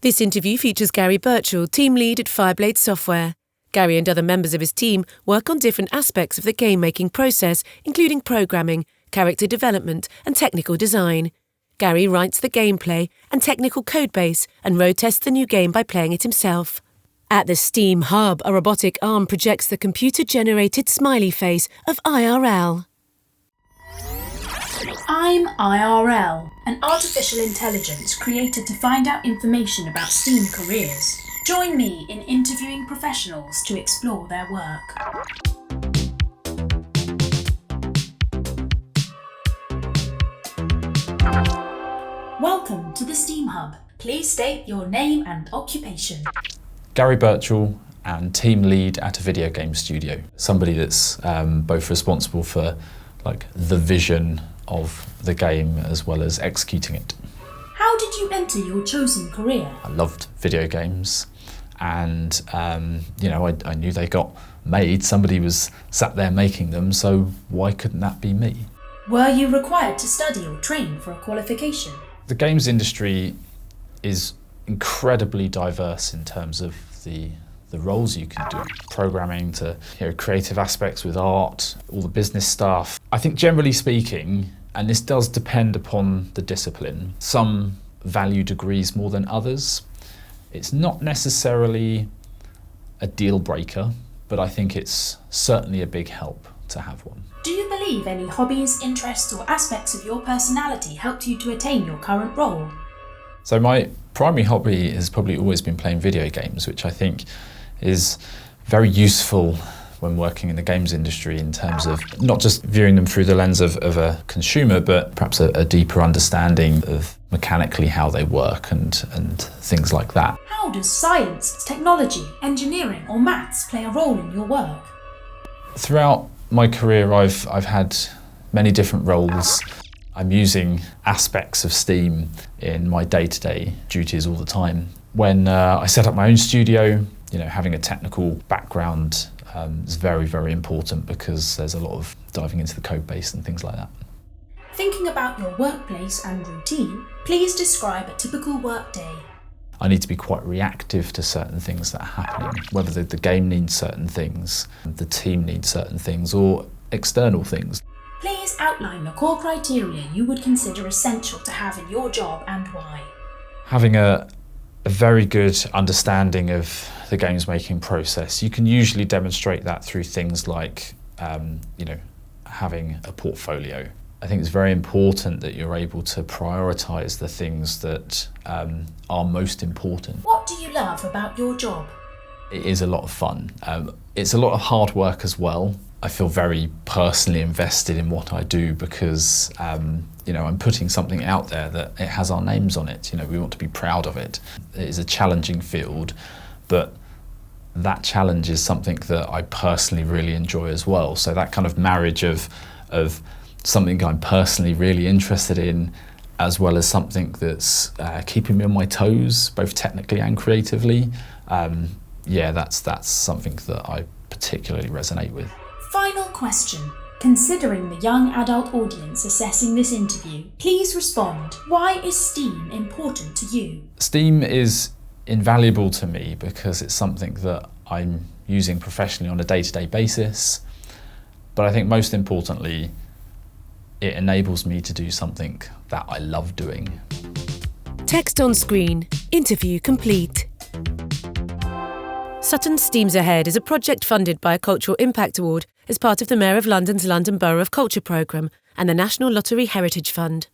This interview features Gary Burchell, team lead at Fireblade Software. Gary and other members of his team work on different aspects of the game-making process, including programming, character development and technical design. Gary writes the gameplay and technical codebase and road tests the new game by playing it himself. At the Steam Hub, a robotic arm projects the computer-generated smiley face of IRL. I'm IRL, an artificial intelligence created to find out information about STEAM careers. Join me in interviewing professionals to explore their work. Welcome to the STEAM Hub. Please state your name and occupation. Gary Burchell and team lead at a video game studio. Somebody that's both responsible for the vision of the game as well as executing it. How did you enter your chosen career? I loved video games and I knew they got made. Somebody was sat there making them, so why couldn't that be me? Were you required to study or train for a qualification? The games industry is incredibly diverse in terms of the roles you can do. Programming to creative aspects with art, all the business stuff. I think generally speaking, and this does depend upon the discipline, some value degrees more than others. It's not necessarily a deal breaker, but I think it's certainly a big help to have one. Do you believe any hobbies, interests or aspects of your personality helped you to attain your current role? So my primary hobby has probably always been playing video games, which I think is very useful when working in the games industry in terms of not just viewing them through the lens of a consumer, but perhaps a deeper understanding of mechanically how they work and things like that. How does science, technology, engineering or maths play a role in your work? Throughout my career, I've had many different roles. I'm using aspects of STEAM in my day-to-day duties all the time. When I set up my own studio, having a technical background is very, very important because there's a lot of diving into the code base and things like that. Thinking about your workplace and routine, please describe a typical workday. I need to be quite reactive to certain things that are happening, whether the game needs certain things, the team needs certain things, or external things. Please outline the core criteria you would consider essential to have in your job and why. Having a very good understanding of the games making process. You can usually demonstrate that through things like having a portfolio. I think it's very important that you're able to prioritise the things that are most important. What do you love about your job? It is a lot of fun. It's a lot of hard work as well. I feel very personally invested in what I do because I'm putting something out there that it has our names on it. We want to be proud of it. It is a challenging field, but that challenge is something that I personally really enjoy as well. So that kind of marriage of something I'm personally really interested in, as well as something that's keeping me on my toes, both technically and creatively. That's something that I particularly resonate with. Final question. Considering the young adult audience assessing this interview, please respond. Why is STEAM important to you? STEAM is invaluable to me because it's something that I'm using professionally on a day-to-day basis. But I think most importantly, it enables me to do something that I love doing. Text on screen. Interview complete. Sutton STEAMs Ahead is a project funded by a Cultural Impact Award as part of the Mayor of London's London Borough of Culture programme and the National Lottery Heritage Fund.